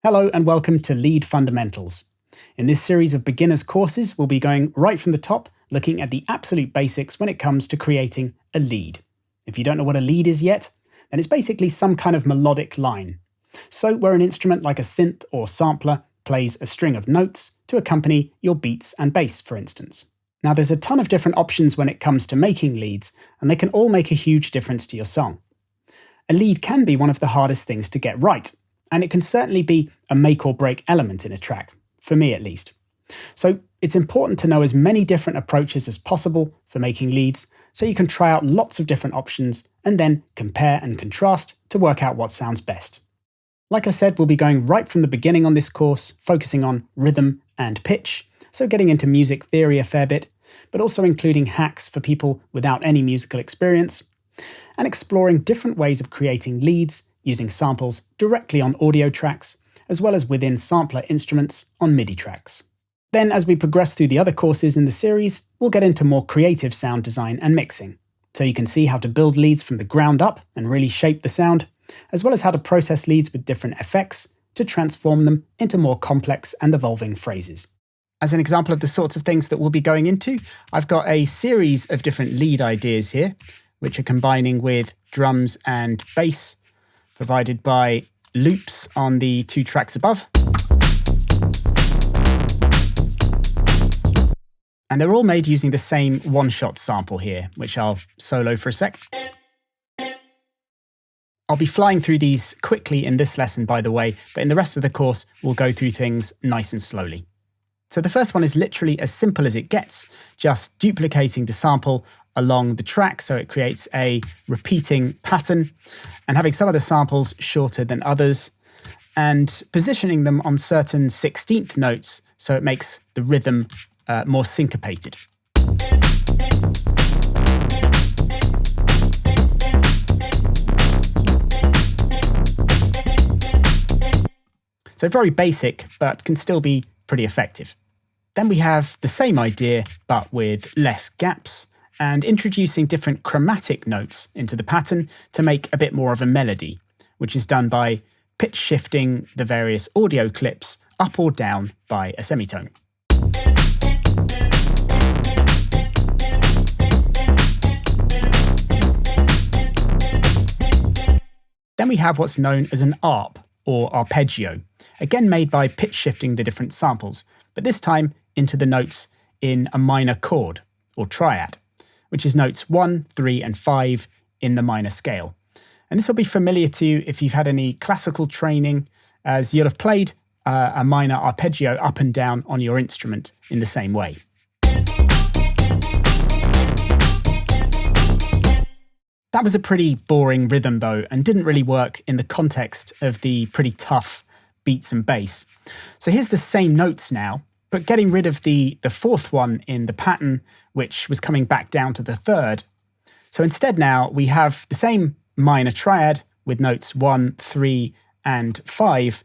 Hello and welcome to Lead Fundamentals. In this series of beginners courses, we'll be going right from the top, looking at the absolute basics when it comes to creating a lead. If you don't know what a lead is yet, then it's basically some kind of melodic line. So where an instrument like a synth or sampler plays a string of notes to accompany your beats and bass, for instance. Now there's a ton of different options when it comes to making leads, and they can all make a huge difference to your song. A lead can be one of the hardest things to get right, and it can certainly be a make or break element in a track, for me at least. So it's important to know as many different approaches as possible for making leads, so you can try out lots of different options and then compare and contrast to work out what sounds best. Like I said, we'll be going right from the beginning on this course, focusing on rhythm and pitch, so getting into music theory a fair bit, but also including hacks for people without any musical experience, and exploring different ways of creating leads using samples directly on audio tracks, as well as within sampler instruments on MIDI tracks. Then, as we progress through the other courses in the series, we'll get into more creative sound design and mixing, so you can see how to build leads from the ground up and really shape the sound, as well as how to process leads with different effects to transform them into more complex and evolving phrases. As an example of the sorts of things that we'll be going into, I've got a series of different lead ideas here, which are combining with drums and bass, provided by loops on the two tracks above. And they're all made using the same one-shot sample here, which I'll solo for a sec. I'll be flying through these quickly in this lesson, by the way, but in the rest of the course, we'll go through things nice and slowly. So the first one is literally as simple as it gets, just duplicating the sample along the track so it creates a repeating pattern, and having some of the samples shorter than others, and positioning them on certain 16th notes so it makes the rhythm more syncopated. So very basic, but can still be pretty effective. Then we have the same idea, but with less gaps, and introducing different chromatic notes into the pattern to make a bit more of a melody, which is done by pitch shifting the various audio clips up or down by a semitone. Then we have what's known as an arp, or arpeggio, again made by pitch shifting the different samples, but this time into the notes in a minor chord, or triad, which is notes 1, 3, and 5 in the minor scale. And this will be familiar to you if you've had any classical training, as you'll have played a minor arpeggio up and down on your instrument in the same way. That was a pretty boring rhythm though, and didn't really work in the context of the pretty tough beats and bass. So here's the same notes now, but getting rid of the fourth one in the pattern, which was coming back down to the third. So instead now we have the same minor triad with notes 1, 3, and 5,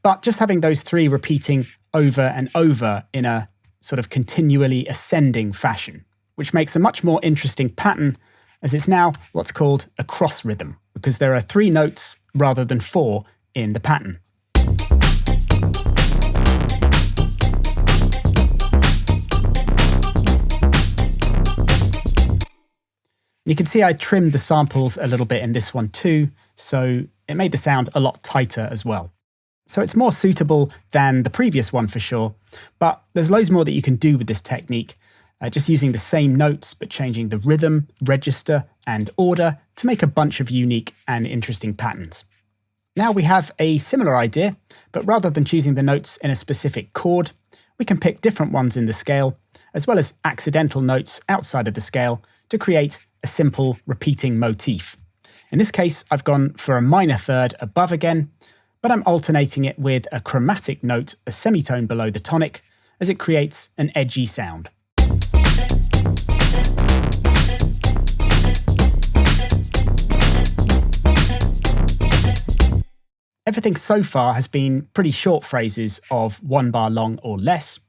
but just having those three repeating over and over in a sort of continually ascending fashion, which makes a much more interesting pattern, as it's now what's called a cross rhythm, because there are 3 notes rather than 4 in the pattern. You can see I trimmed the samples a little bit in this one too, so it made the sound a lot tighter as well. So it's more suitable than the previous one for sure, but there's loads more that you can do with this technique, just using the same notes but changing the rhythm, register, and order to make a bunch of unique and interesting patterns. Now we have a similar idea, but rather than choosing the notes in a specific chord, we can pick different ones in the scale, as well as accidental notes outside of the scale to create a simple repeating motif. In this case, I've gone for a minor third above again, but I'm alternating it with a chromatic note a semitone below the tonic, as it creates an edgy sound. Everything so far has been pretty short phrases of 1 bar long or less,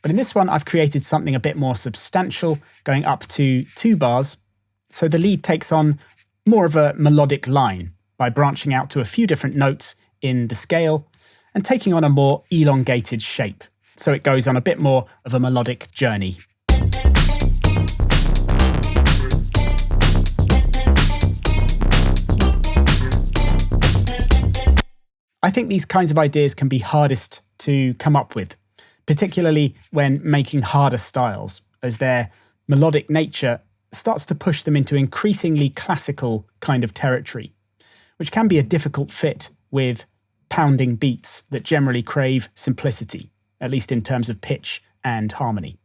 but in this one I've created something a bit more substantial, going up to 2 bars, so the lead takes on more of a melodic line by branching out to a few different notes in the scale and taking on a more elongated shape, so it goes on a bit more of a melodic journey. I think these kinds of ideas can be hardest to come up with, particularly when making harder styles, as their melodic nature starts to push them into increasingly classical kind of territory, which can be a difficult fit with pounding beats that generally crave simplicity, at least in terms of pitch and harmony.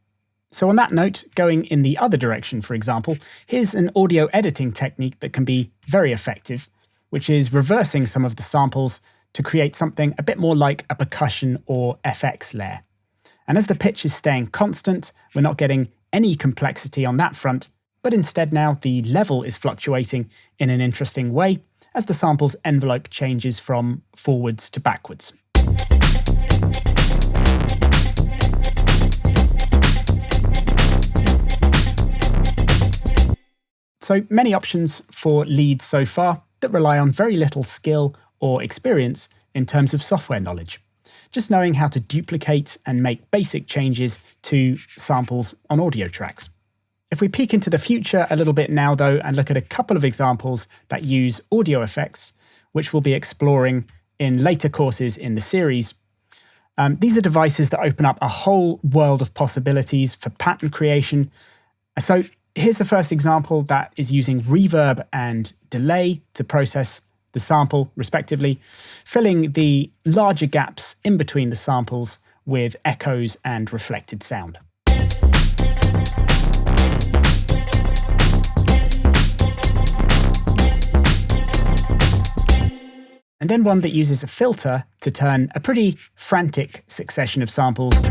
So on that note, going in the other direction, for example, here's an audio editing technique that can be very effective, which is reversing some of the samples to create something a bit more like a percussion or FX layer. And as the pitch is staying constant, we're not getting any complexity on that front, but instead now the level is fluctuating in an interesting way as the sample's envelope changes from forwards to backwards. So many options for leads so far that rely on very little skill or experience in terms of software knowledge. Just knowing how to duplicate and make basic changes to samples on audio tracks. If we peek into the future a little bit now though, and look at a couple of examples that use audio effects, which we'll be exploring in later courses in the series, these are devices that open up a whole world of possibilities for pattern creation. So here's the first example that is using reverb and delay to process the sample, respectively, filling the larger gaps in between the samples with echoes and reflected sound. And then one that uses a filter to turn a pretty frantic succession of samples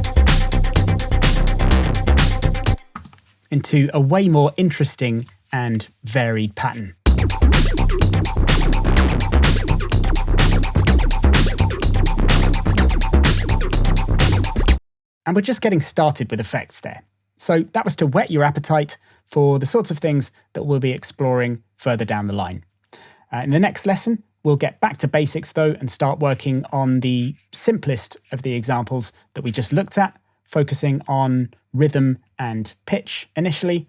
into a way more interesting and varied pattern. And we're just getting started with effects there. So that was to whet your appetite for the sorts of things that we'll be exploring further down the line. In the next lesson, we'll get back to basics though and start working on the simplest of the examples that we just looked at, focusing on rhythm and pitch initially.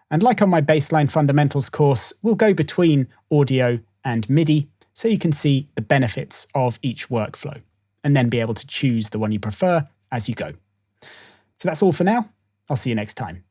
And like on my baseline fundamentals course, we'll go between audio and MIDI so you can see the benefits of each workflow and then be able to choose the one you prefer as you go. So that's all for now. I'll see you next time.